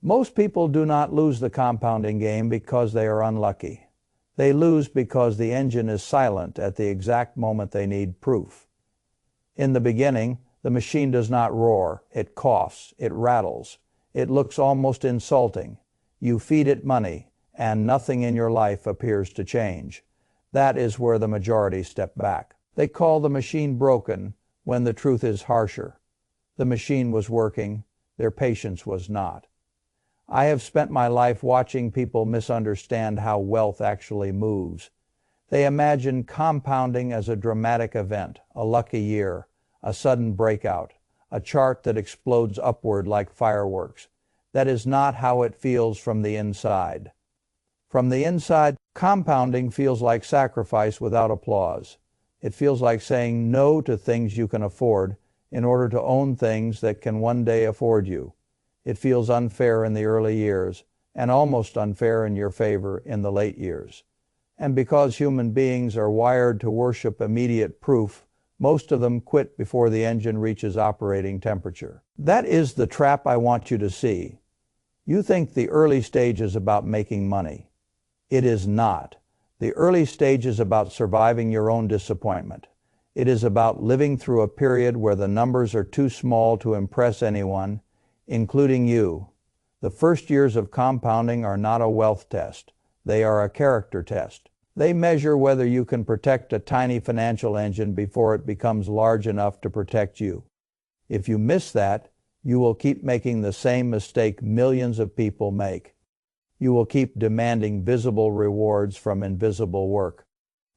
Most people do not lose the compounding game because they are unlucky. They lose because the engine is silent at the exact moment they need proof. In the beginning, the machine does not roar, it coughs, it rattles, it looks almost insulting. You feed it money, and nothing in your life appears to change. That is where the majority step back. They call the machine broken when the truth is harsher. The machine was working, their patience was not. I have spent my life watching people misunderstand how wealth actually moves. They imagine compounding as a dramatic event, a lucky year, a sudden breakout, a chart that explodes upward like fireworks. That is not how it feels from the inside. From the inside, compounding feels like sacrifice without applause. It feels like saying no to things you can afford in order to own things that can one day afford you. It feels unfair in the early years, and almost unfair in your favor in the late years. And because human beings are wired to worship immediate proof, most of them quit before the engine reaches operating temperature. That is the trap I want you to see. You think the early stage is about making money. It is not. The early stage is about surviving your own disappointment. It is about living through a period where the numbers are too small to impress anyone, including you. The first years of compounding are not a wealth test. They are a character test. They measure whether you can protect a tiny financial engine before it becomes large enough to protect you. If you miss that, you will keep making the same mistake millions of people make. You will keep demanding visible rewards from invisible work.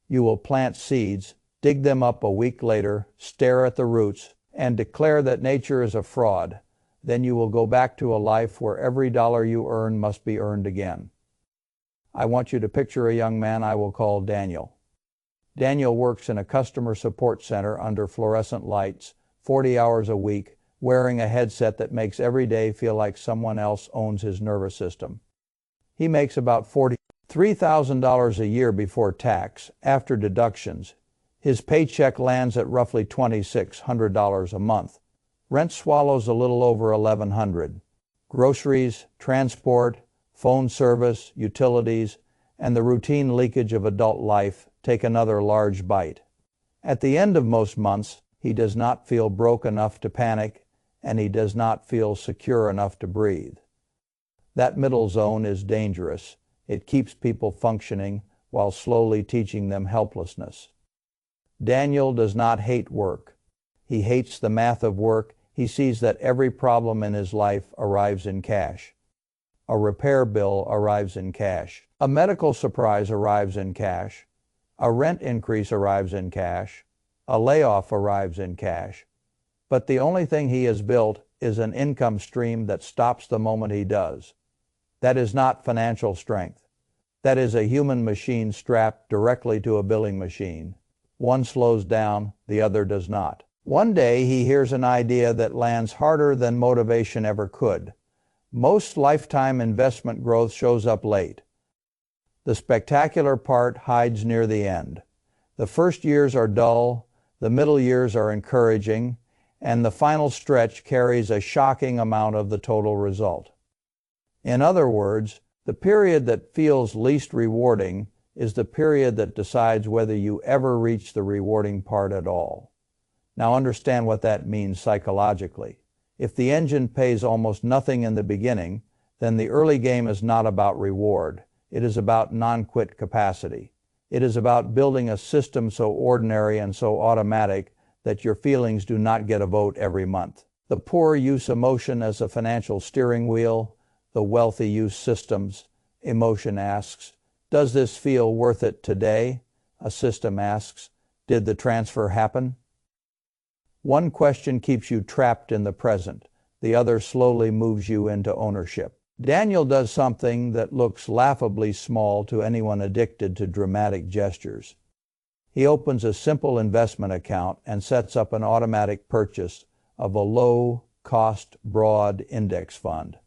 You will plant seeds, dig them up a week later, stare at the roots, and declare that nature is a fraud. Then you will go back to a life where every dollar you earn must be earned again. I want you to picture a young man I will call Daniel. Daniel works in a customer support center under fluorescent lights, 40 hours a week, wearing a headset that makes every day feel like someone else owns his nervous system. He makes about $43,000 a year before tax. After deductions, his paycheck lands at roughly $2,600 a month. Rent swallows a little over $1,100. Groceries, transport, phone service, utilities, and the routine leakage of adult life take another large bite. At the end of most months, he does not feel broke enough to panic, and he does not feel secure enough to breathe. That middle zone is dangerous. It keeps people functioning while slowly teaching them helplessness. Daniel does not hate work. He hates the math of work. He sees that every problem in his life arrives in cash. A repair bill arrives in cash. A medical surprise arrives in cash. A rent increase arrives in cash. A layoff arrives in cash. But the only thing he has built is an income stream that stops the moment he does. That is not financial strength. That is a human machine strapped directly to a billing machine. One slows down, the other does not. One day he hears an idea that lands harder than motivation ever could. Most lifetime investment growth shows up late. The spectacular part hides near the end. The first years are dull, the middle years are encouraging, and the final stretch carries a shocking amount of the total result. In other words, the period that feels least rewarding is the period that decides whether you ever reach the rewarding part at all. Now understand what that means psychologically. If the engine pays almost nothing in the beginning, then the early game is not about reward. It is about non-quit capacity. It is about building a system so ordinary and so automatic that your feelings do not get a vote every month. The poor use emotion as a financial steering wheel. The wealthy use systems. Emotion asks, "Does this feel worth it today?" A system asks, "Did the transfer happen?" One question keeps you trapped in the present. The other slowly moves you into ownership. Daniel does something that looks laughably small to anyone addicted to dramatic gestures. He opens a simple investment account and sets up an automatic purchase of a low-cost broad index fund.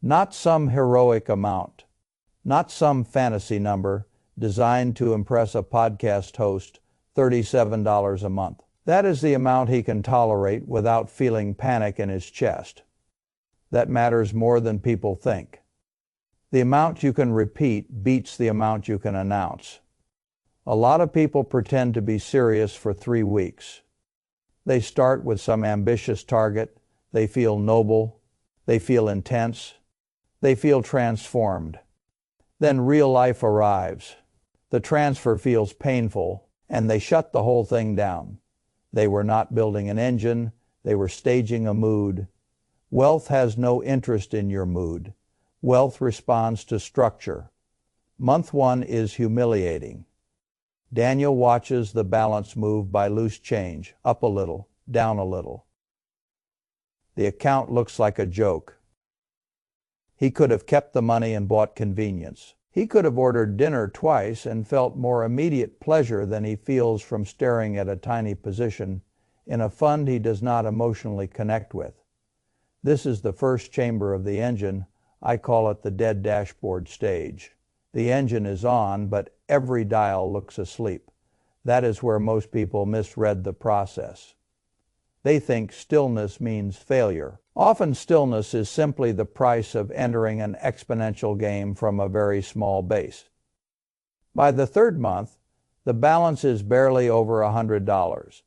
Not some heroic amount, not some fantasy number designed to impress a podcast host, $37 a month. That is the amount he can tolerate without feeling panic in his chest. that matters more than people think. The amount you can repeat beats the amount you can announce. A lot of people pretend to be serious for 3 weeks. They start with some ambitious target. They feel noble. They feel intense. They feel transformed. Then real life arrives. The transfer feels painful, and they shut the whole thing down. They were not building an engine. They were staging a mood. Wealth has no interest in your mood. Wealth responds to structure. Month 1 is humiliating. Daniel watches the balance move by loose change, up a little, down a little. The account looks like a joke. He could have kept the money and bought convenience. He could have ordered dinner twice and felt more immediate pleasure than he feels from staring at a tiny position in a fund he does not emotionally connect with. This is the first chamber of the engine. I call it the dead dashboard stage. The engine is on, but every dial looks asleep. That is where most people misread the process. They think stillness means failure. Often stillness is simply the price of entering an exponential game from a very small base. By the 3rd month, the balance is barely over $100.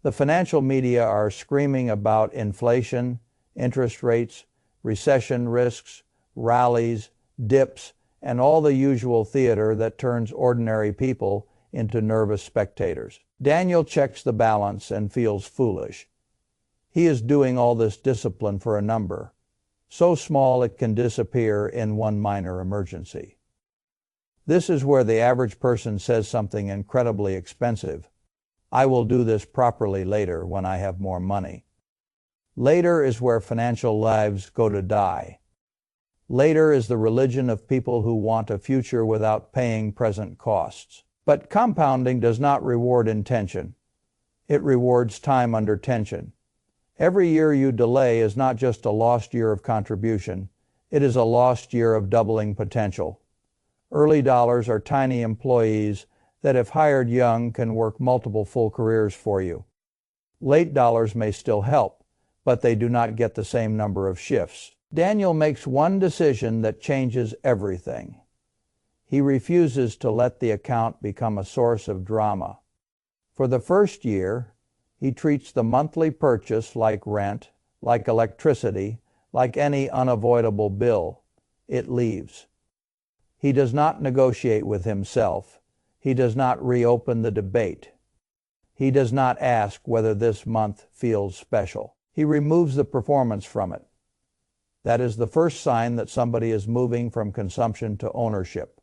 The financial media are screaming about inflation, interest rates, recession risks, rallies, dips, and all the usual theater that turns ordinary people into nervous spectators. Daniel checks the balance and feels foolish. He is doing all this discipline for a number, so small it can disappear in one minor emergency. This is where the average person says something incredibly expensive. I will do this properly later when I have more money. Later is where financial lives go to die. Later is the religion of people who want a future without paying present costs. But compounding does not reward intention. It rewards time under tension. Every year you delay is not just a lost year of contribution. It is a lost year of doubling potential. Early dollars are tiny employees that, if hired young, can work multiple full careers for you. Late dollars may still help, but they do not get the same number of shifts. Daniel makes one decision that changes everything. He refuses to let the account become a source of drama. For the first year, he treats the monthly purchase like rent, like electricity, like any unavoidable bill. It leaves. He does not negotiate with himself. He does not reopen the debate. He does not ask whether this month feels special. He removes the performance from it. That is the first sign that somebody is moving from consumption to ownership.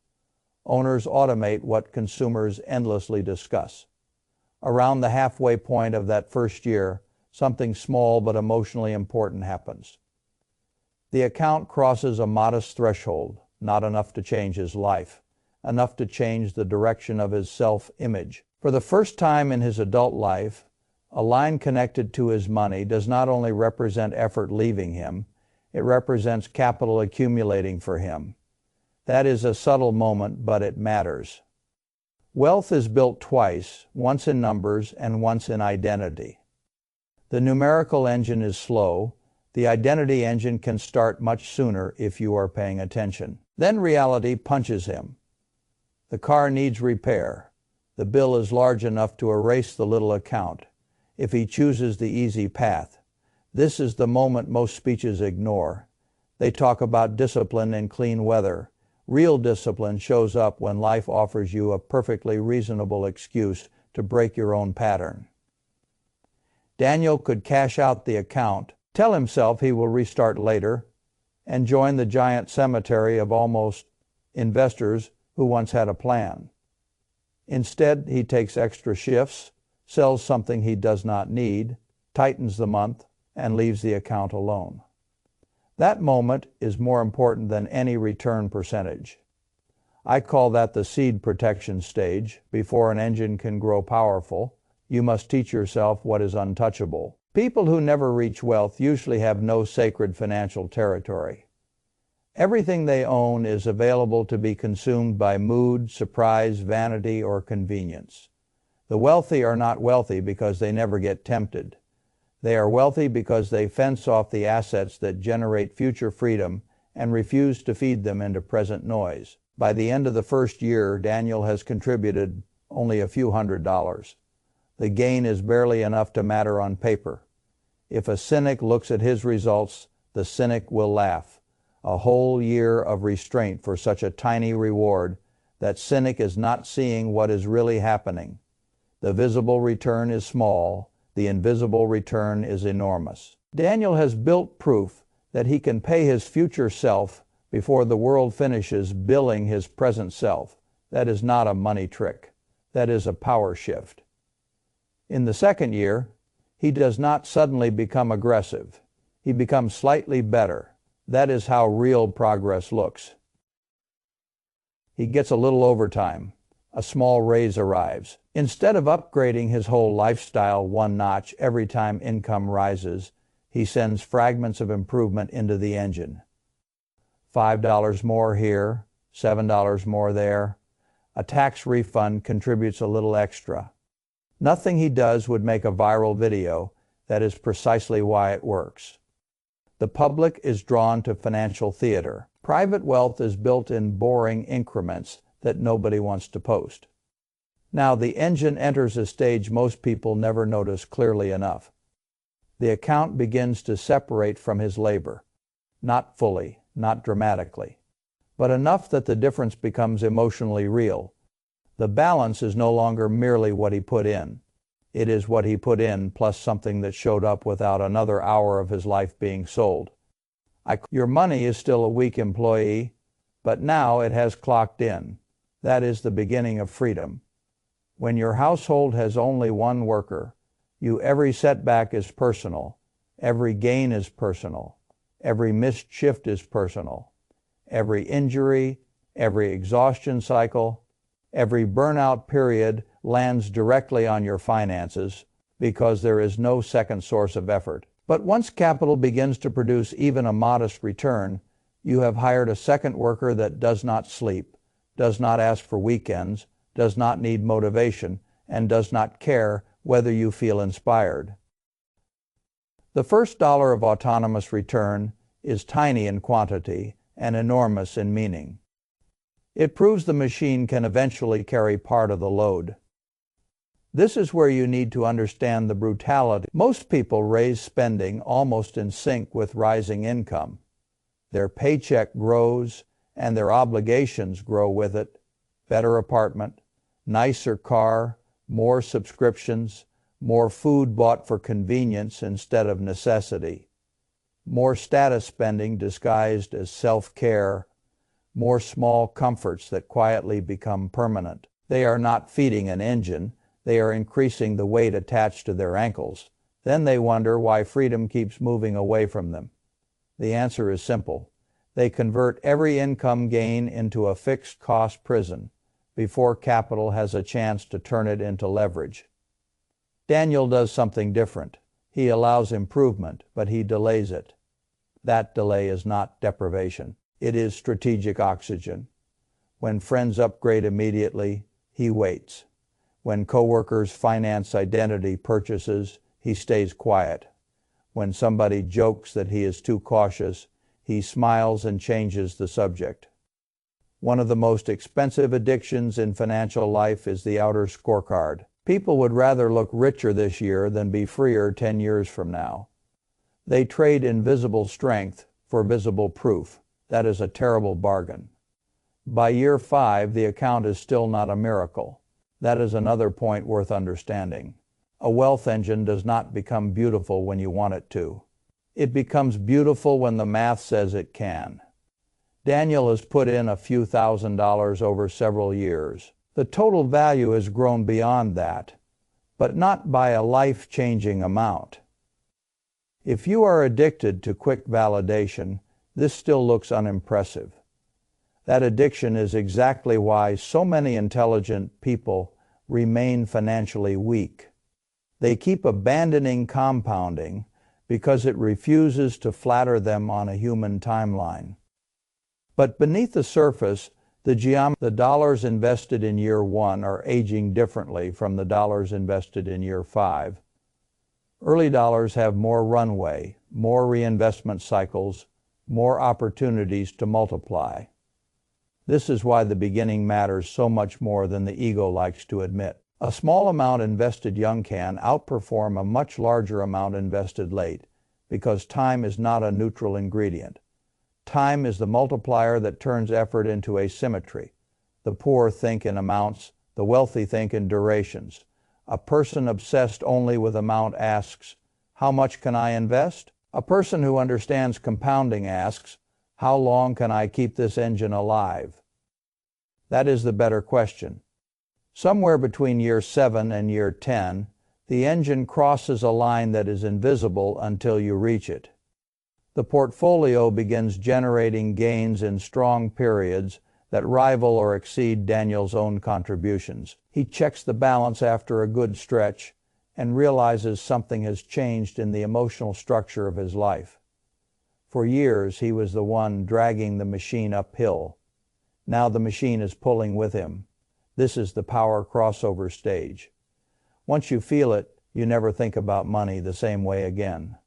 Owners automate what consumers endlessly discuss. Around the halfway point of that first year, something small but emotionally important happens. The account crosses a modest threshold, not enough to change his life, enough to change the direction of his self-image. For the first time in his adult life, a line connected to his money does not only represent effort leaving him, it represents capital accumulating for him. That is a subtle moment, but it matters. Wealth is built twice, once in numbers and once in identity. The numerical engine is slow. The identity engine can start much sooner if you are paying attention. Then reality punches him. The car needs repair. The bill is large enough to erase the little account, if he chooses the easy path. This is the moment most speeches ignore. They talk about discipline in clean weather. Real discipline shows up when life offers you a perfectly reasonable excuse to break your own pattern. Daniel could cash out the account, tell himself he will restart later, and join the giant cemetery of almost investors who once had a plan. Instead, he takes extra shifts, sells something he does not need, tightens the month, and leaves the account alone. That moment is more important than any return percentage. I call that the seed protection stage. Before an engine can grow powerful, you must teach yourself what is untouchable. People who never reach wealth usually have no sacred financial territory. Everything they own is available to be consumed by mood, surprise, vanity, or convenience. The wealthy are not wealthy because they never get tempted. They are wealthy because they fence off the assets that generate future freedom and refuse to feed them into present noise. By the end of the first year, Daniel has contributed only a few $100s. The gain is barely enough to matter on paper. If a cynic looks at his results, the cynic will laugh. A whole year of restraint for such a tiny reward. That cynic is not seeing what is really happening. The visible return is small. The invisible return is enormous. Daniel has built proof that he can pay his future self before the world finishes billing his present self. That is not a money trick. That is a power shift. In the second year, he does not suddenly become aggressive. He becomes slightly better. That is how real progress looks. He gets a little overtime. A small raise arrives. Instead of upgrading his whole lifestyle one notch every time income rises, he sends fragments of improvement into the engine. $5 more here, $7 more there. A tax refund contributes a little extra. Nothing he does would make a viral video. That is precisely why it works. The public is drawn to financial theater. Private wealth is built in boring increments that nobody wants to post. Now the engine enters a stage most people never notice clearly enough. The account begins to separate from his labor. Not fully, not dramatically, but enough that the difference becomes emotionally real. The balance is no longer merely what he put in. It is what he put in plus something that showed up without another hour of his life being sold. Your money is still a weak employee, but now it has clocked in. That is the beginning of freedom. When your household has only one worker, every setback is personal, every gain is personal, every missed shift is personal, every injury, every exhaustion cycle, every burnout period lands directly on your finances because there is no second source of effort. But once capital begins to produce even a modest return, you have hired a second worker that does not sleep, does not ask for weekends, does not need motivation, and does not care whether you feel inspired. The first dollar of autonomous return is tiny in quantity and enormous in meaning. It proves the machine can eventually carry part of the load. This is where you need to understand the brutality. Most people raise spending almost in sync with rising income. Their paycheck grows and their obligations grow with it. Better apartment, nicer car, more subscriptions, more food bought for convenience instead of necessity, more status spending disguised as self-care, more small comforts that quietly become permanent. They are not feeding an engine. They are increasing the weight attached to their ankles. Then they wonder why freedom keeps moving away from them. The answer is simple. They convert every income gain into a fixed cost prison before capital has a chance to turn it into leverage. Daniel does something different. He allows improvement, but he delays it. That delay is not deprivation. It is strategic oxygen. When friends upgrade immediately, he waits. When coworkers finance identity purchases, he stays quiet. When somebody jokes that he is too cautious, he smiles and changes the subject. One of the most expensive addictions in financial life is the outer scorecard. People would rather look richer this year than be freer 10 years from now. They trade invisible strength for visible proof. That is a terrible bargain. By year 5, the account is still not a miracle. That is another point worth understanding. A wealth engine does not become beautiful when you want it to. It becomes beautiful when the math says it can. Daniel has put in a few $1,000s over several years. The total value has grown beyond that, but not by a life-changing amount. If you are addicted to quick validation, this still looks unimpressive. That addiction is exactly why so many intelligent people remain financially weak. They keep abandoning compounding because it refuses to flatter them on a human timeline. But beneath the surface, the dollars invested in year 1 are aging differently from the dollars invested in year 5. Early dollars have more runway, more reinvestment cycles, more opportunities to multiply. This is why the beginning matters so much more than the ego likes to admit. A small amount invested young can outperform a much larger amount invested late, because time is not a neutral ingredient. Time is the multiplier that turns effort into asymmetry. The poor think in amounts, the wealthy think in durations. A person obsessed only with amount asks, "How much can I invest?" A person who understands compounding asks, "How long can I keep this engine alive?" That is the better question. Somewhere between year 7 and year 10, the engine crosses a line that is invisible until you reach it. The portfolio begins generating gains in strong periods that rival or exceed Daniel's own contributions. He checks the balance after a good stretch and realizes something has changed in the emotional structure of his life. For years, he was the one dragging the machine uphill. Now the machine is pulling with him. This is the power crossover stage. Once you feel it, you never think about money the same way again.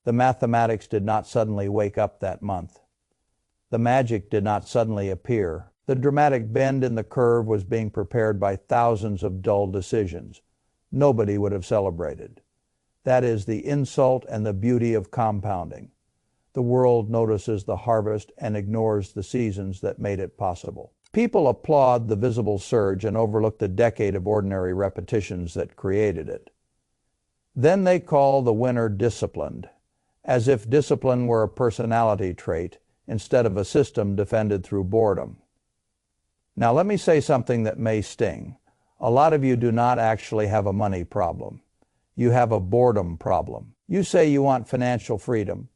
The mathematics did not suddenly wake up that month. The magic did not suddenly appear. The dramatic bend in the curve was being prepared by thousands of dull decisions. Nobody would have celebrated. That is the insult and the beauty of compounding. The world notices the harvest and ignores the seasons that made it possible. People applaud the visible surge and overlook the decade of ordinary repetitions that created it. Then they call the winner disciplined, as if discipline were a personality trait instead of a system defended through boredom. Now let me say something that may sting. A lot of you do not actually have a money problem. You have a boredom problem. You say you want financial freedom,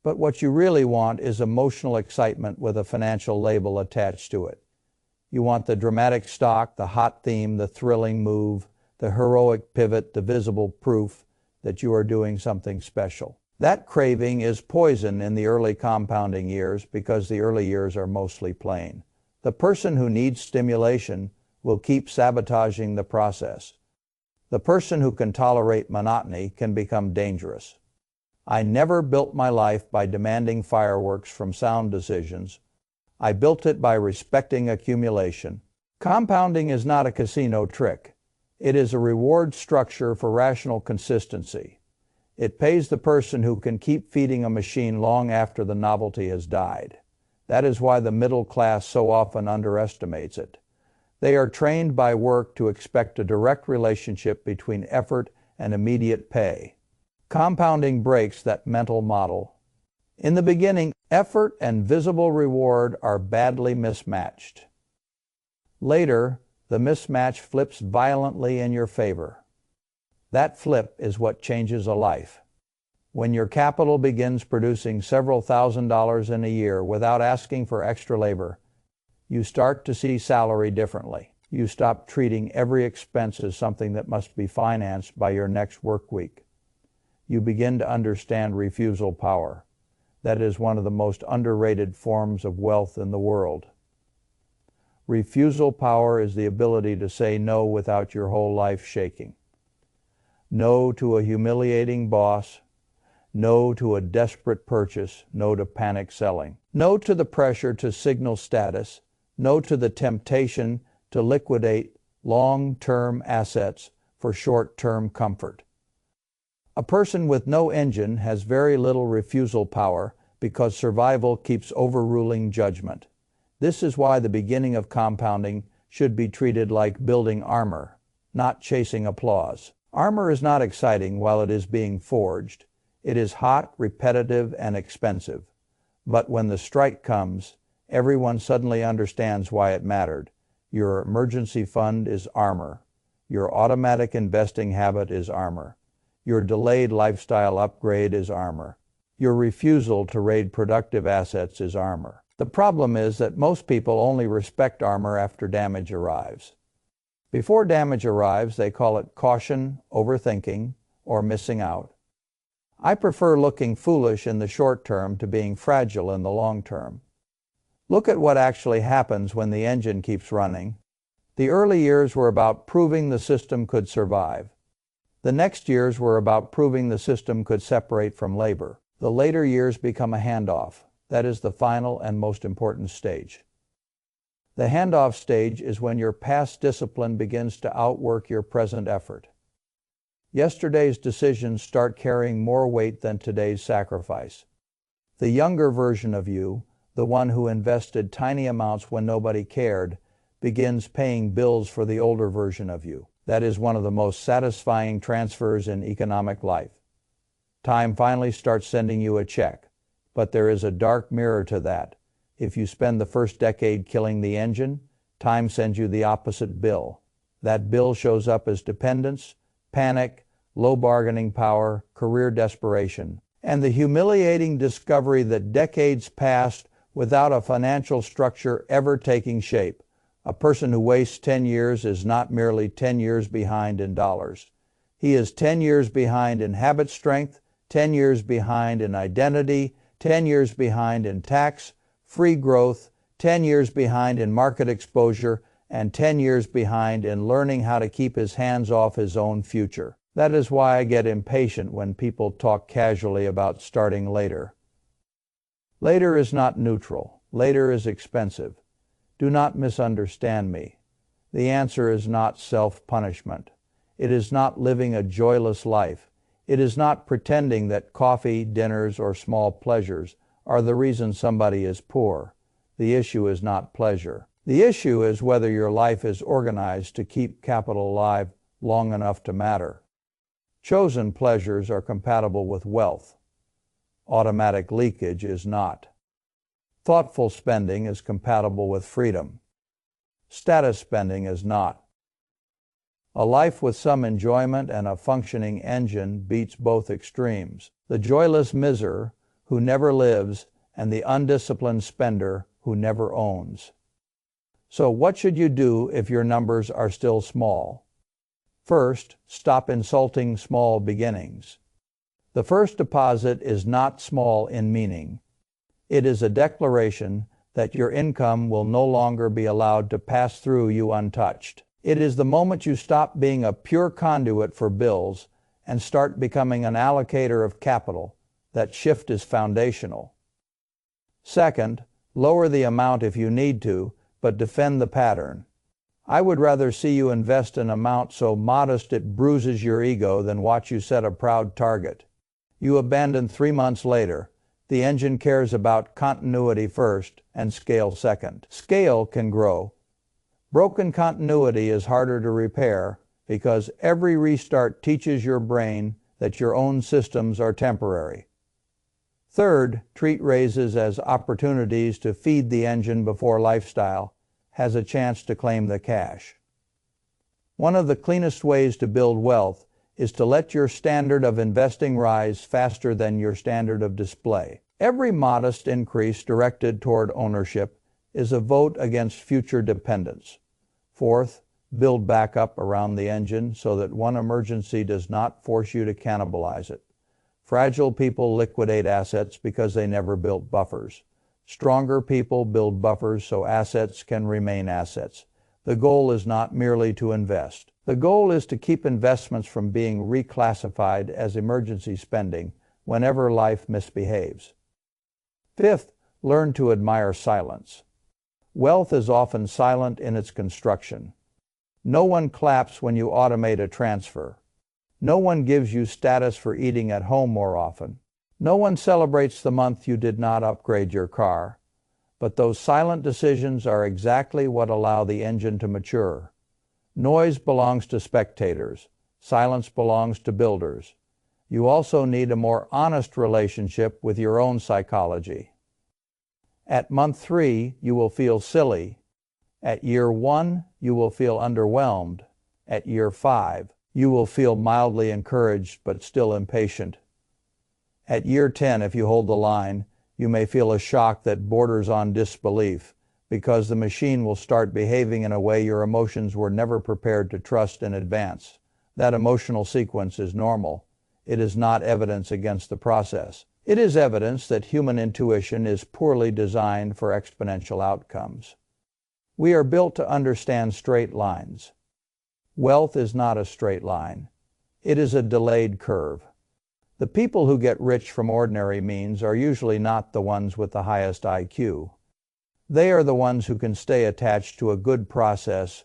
but what you really want is emotional excitement with a financial label attached to it. You want the dramatic stock, the hot theme, the thrilling move, the heroic pivot, the visible proof that you are doing something special. That craving is poison in the early compounding years because the early years are mostly plain. The person who needs stimulation will keep sabotaging the process. The person who can tolerate monotony can become dangerous. I never built my life by demanding fireworks from sound decisions. I built it by respecting accumulation. Compounding is not a casino trick. It is a reward structure for rational consistency. It pays the person who can keep feeding a machine long after the novelty has died. That is why the middle class so often underestimates it. They are trained by work to expect a direct relationship between effort and immediate pay. Compounding breaks that mental model. In the beginning, effort and visible reward are badly mismatched. Later, the mismatch flips violently in your favor. That flip is what changes a life. When your capital begins producing several $1,000s in a year without asking for extra labor, you start to see salary differently. You stop treating every expense as something that must be financed by your next work week. You begin to understand refusal power. That is one of the most underrated forms of wealth in the world. Refusal power is the ability to say no without your whole life shaking. No to a humiliating boss. No to a desperate purchase. No to panic selling. No to the pressure to signal status. No to the temptation to liquidate long-term assets for short-term comfort. A person with no engine has very little refusal power because survival keeps overruling judgment. This is why the beginning of compounding should be treated like building armor, not chasing applause. Armor is not exciting while it is being forged. It is hot, repetitive, and expensive. But when the strike comes, everyone suddenly understands why it mattered. Your emergency fund is armor. Your automatic investing habit is armor. Your delayed lifestyle upgrade is armor. Your refusal to raid productive assets is armor. The problem is that most people only respect armor after damage arrives. Before damage arrives, they call it caution, overthinking, or missing out. I prefer looking foolish in the short term to being fragile in the long term. Look at what actually happens when the engine keeps running. The early years were about proving the system could survive. The next years were about proving the system could separate from labor. The later years become a handoff. That is the final and most important stage. The handoff stage is when your past discipline begins to outwork your present effort. Yesterday's decisions start carrying more weight than today's sacrifice. The younger version of you, the one who invested tiny amounts when nobody cared, begins paying bills for the older version of you. That is one of the most satisfying transfers in economic life. Time finally starts sending you a check, but there is a dark mirror to that. If you spend the first decade killing the engine, time sends you the opposite bill. That bill shows up as dependence, panic, low bargaining power, career desperation, and the humiliating discovery that decades passed without a financial structure ever taking shape. A person who wastes 10 years is not merely 10 years behind in dollars. He is 10 years behind in habit strength, 10 years behind in identity, 10 years behind in tax, free growth, 10 years behind in market exposure, and 10 years behind in learning how to keep his hands off his own future. That is why I get impatient when people talk casually about starting later. Later is not neutral. Later is expensive. Do not misunderstand me. The answer is not self-punishment. It is not living a joyless life. It is not pretending that coffee, dinners, or small pleasures are the reason somebody is poor. The issue is not pleasure. The issue is whether your life is organized to keep capital alive long enough to matter. Chosen pleasures are compatible with wealth. Automatic leakage is not. Thoughtful spending is compatible with freedom. Status spending is not. A life with some enjoyment and a functioning engine beats both extremes. The joyless miser who never lives and the undisciplined spender who never owns. So what should you do if your numbers are still small? First, stop insulting small beginnings. The first deposit is not small in meaning. It is a declaration that your income will no longer be allowed to pass through you untouched. It is the moment you stop being a pure conduit for bills and start becoming an allocator of capital. That shift is foundational. Second, lower the amount if you need to, but defend the pattern. I would rather see you invest an amount so modest it bruises your ego than watch you set a proud target. You abandon 3 months later. The engine cares about continuity first and scale second. Scale can grow. Broken continuity is harder to repair because every restart teaches your brain that your own systems are temporary. Third, treat raises as opportunities to feed the engine before lifestyle has a chance to claim the cash. One of the cleanest ways to build wealth is to let your standard of investing rise faster than your standard of display. Every modest increase directed toward ownership is a vote against future dependence. Fourth, build backup around the engine so that one emergency does not force you to cannibalize it. Fragile people liquidate assets because they never built buffers. Stronger people build buffers so assets can remain assets. The goal is not merely to invest. The goal is to keep investments from being reclassified as emergency spending whenever life misbehaves. Fifth, learn to admire silence. Wealth is often silent in its construction. No one claps when you automate a transfer. No one gives you status for eating at home more often. No one celebrates the month you did not upgrade your car. But those silent decisions are exactly what allow the engine to mature. Noise belongs to spectators. Silence belongs to builders. You also need a more honest relationship with your own psychology. At month 3, you will feel silly. At year 1, you will feel underwhelmed. At year 5, you will feel mildly encouraged but still impatient. At year 10, if you hold the line, you may feel a shock that borders on disbelief because the machine will start behaving in a way your emotions were never prepared to trust in advance. That emotional sequence is normal. It is not evidence against the process. It is evidence that human intuition is poorly designed for exponential outcomes. We are built to understand straight lines. Wealth is not a straight line. It is a delayed curve. The people who get rich from ordinary means are usually not the ones with the highest IQ. They are the ones who can stay attached to a good process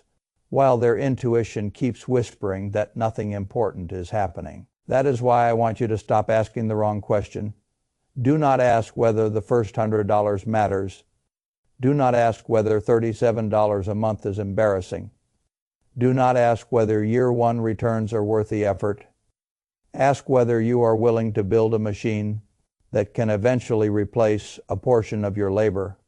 while their intuition keeps whispering that nothing important is happening. That is why I want you to stop asking the wrong question. Do not ask whether the first $100 matters. Do not ask whether $37 a month is embarrassing. Do not ask whether year one returns are worth the effort. Ask whether you are willing to build a machine that can eventually replace a portion of your labor.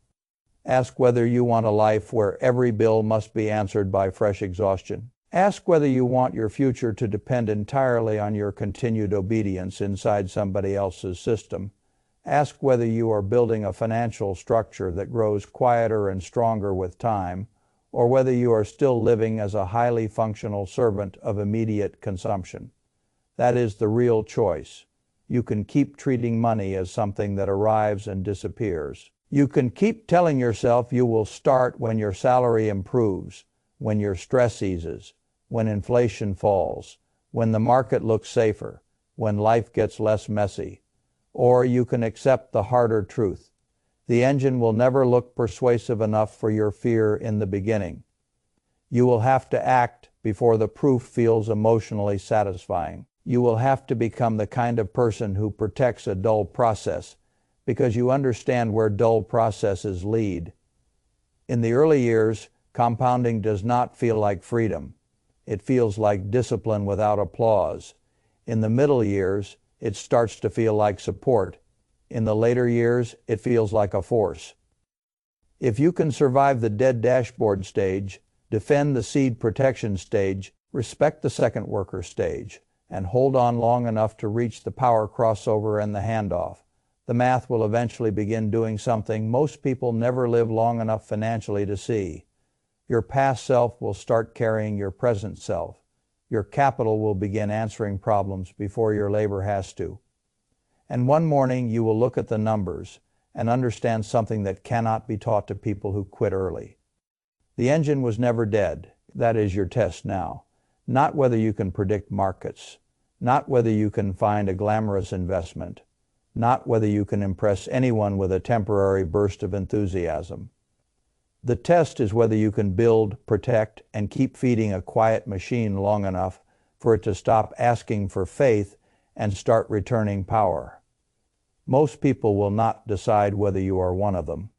Ask whether you want a life where every bill must be answered by fresh exhaustion. Ask whether you want your future to depend entirely on your continued obedience inside somebody else's system. Ask whether you are building a financial structure that grows quieter and stronger with time, or whether you are still living as a highly functional servant of immediate consumption. That is the real choice. You can keep treating money as something that arrives and disappears. You can keep telling yourself you will start when your salary improves, when your stress eases, when inflation falls, when the market looks safer, when life gets less messy. Or you can accept the harder truth. The engine will never look persuasive enough for your fear in the beginning. You will have to act before the proof feels emotionally satisfying. You will have to become the kind of person who protects a dull process because you understand where dull processes lead. In the early years, compounding does not feel like freedom. It feels like discipline without applause. In the middle years, it starts to feel like support. In the later years, it feels like a force. If you can survive the dead dashboard stage, defend the seed protection stage, respect the second worker stage, and hold on long enough to reach the power crossover and the handoff, the math will eventually begin doing something most people never live long enough financially to see. Your past self will start carrying your present self. Your capital will begin answering problems before your labor has to. And one morning you will look at the numbers and understand something that cannot be taught to people who quit early. The engine was never dead. That is your test now. Not whether you can predict markets, not whether you can find a glamorous investment, not whether you can impress anyone with a temporary burst of enthusiasm. The test is whether you can build, protect, and keep feeding a quiet machine long enough for it to stop asking for faith and start returning power. Most people will not decide whether you are one of them.